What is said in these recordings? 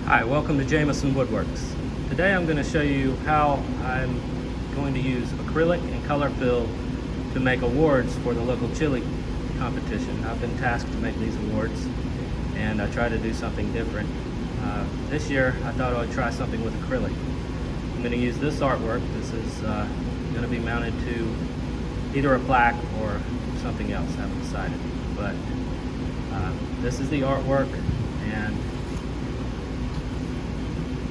Hi, welcome to Jameson Woodworks. Today I'm going to show you how I'm going to use acrylic and color fill to make awards for the local chili competition. I've been tasked to make these awards and I try to do something different. This year I thought I would try something with acrylic. I'm going to use this artwork. This is going to be mounted to either a plaque or something else, I haven't decided. But this is the artwork, and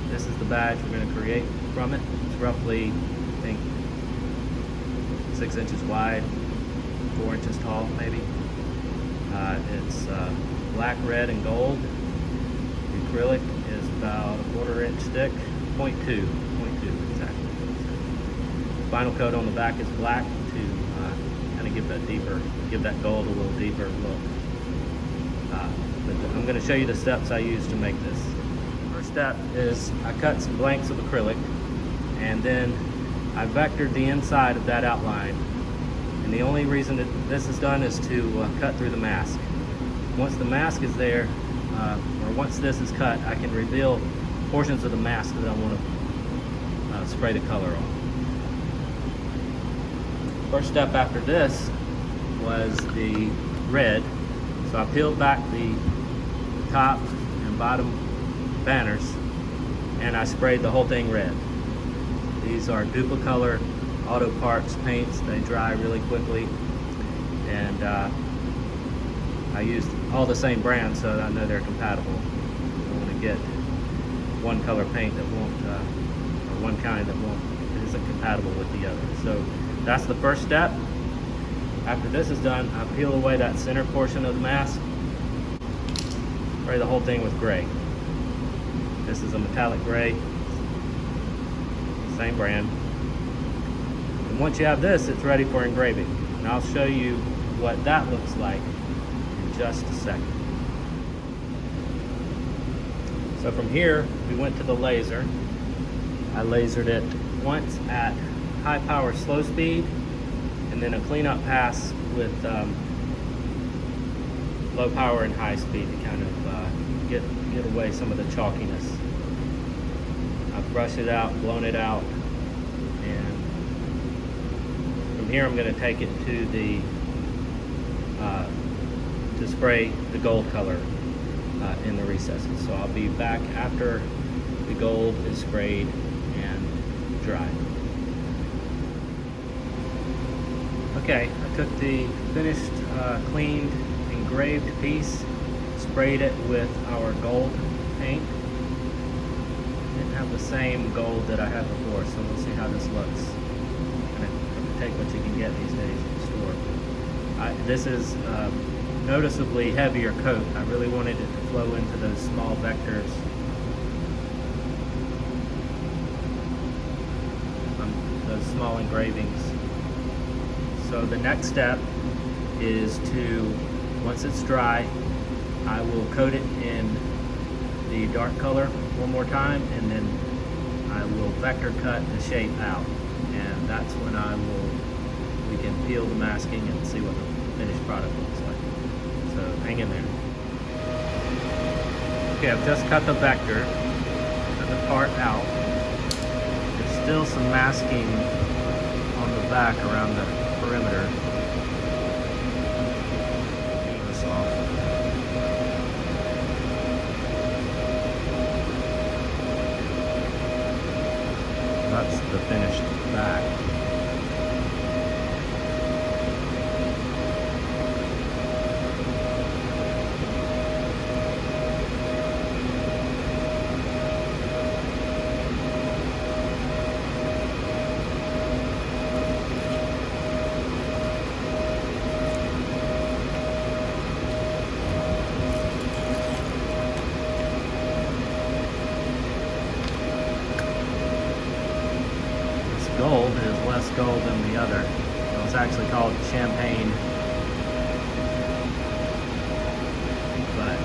this is the badge we're going to create from it. It's roughly, I think, 6 inches wide, 4 inches tall, maybe. It's black, red, and gold. The acrylic is about a 1/4 inch thick, 0.2 exactly. Final coat on the back is black to kind of give that gold a little deeper look. But I'm going to show you the steps I use to make this. First step is I cut some blanks of acrylic, and then I vectored the inside of that outline. And the only reason that this is done is to cut through the mask. Once the mask is there, or once this is cut, I can reveal portions of the mask that I want to spray the color on. First step after this was the red. So I peeled back the top and bottom banners and I sprayed the whole thing red. These are Duplicolor Auto Parts paints. They dry really quickly, and I used all the same brands so that I know they're compatible. I don't want to get one color paint that won't, or one kind that isn't compatible with the other. So that's the first step. After this is done, I peel away that center portion of the mask, spray the whole thing with gray. This is a metallic gray, same brand. And once you have this, it's ready for engraving. And I'll show you what that looks like in just a second. So from here, we went to the laser. I lasered it once at high power slow speed, and then a cleanup pass with low power and high speed to kind of get away some of the chalkiness. I've brushed it out, blown it out, and from here I'm going to take it to the to spray the gold color in the recesses. So I'll be back after the gold is sprayed and dried. Okay, I took the finished, cleaned, engraved piece, sprayed it with our gold paint. Didn't have the same gold that I had before, so we'll see how this looks. Kind of take what you can get these days in the store. This is noticeably heavier coat. I really wanted it to flow into those small vectors. Those small engravings. So the next step is to, once it's dry, I will coat it in the dark color one more time, and then I will vector cut the shape out. And that's when we can peel the masking and see what the finished product looks like. So hang in there. Okay, I've just cut the vector, cut the part out. There's still some masking on the back around the perimeter. Get this off. That's the finished back. Gold is less gold than the other. It was actually called champagne, but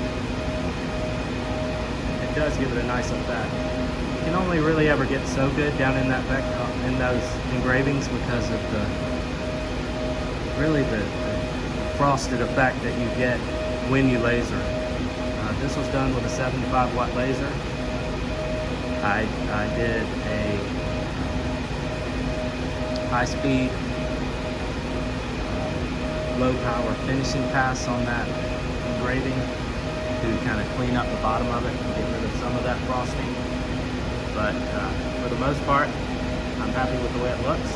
it does give it a nice effect. You can only really ever get so good down in that in those engravings because of the frosted effect that you get when you laser. This was done with a 75 watt laser, I did a high-speed, low-power finishing pass on that engraving to kind of clean up the bottom of it and get rid of some of that frosting. But for the most part, I'm happy with the way it looks.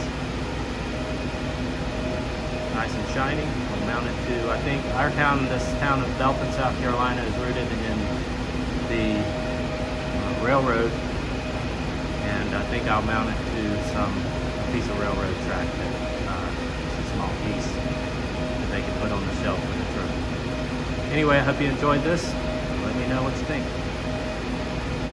Nice and shiny. I'll mount it to, I think our town, this town of Belton, South Carolina, is rooted in the railroad, and I think I'll mount it to a piece of railroad track, just a small piece that they can put on the shelf for the truck. Anyway, I hope you enjoyed this. Let me know what you think.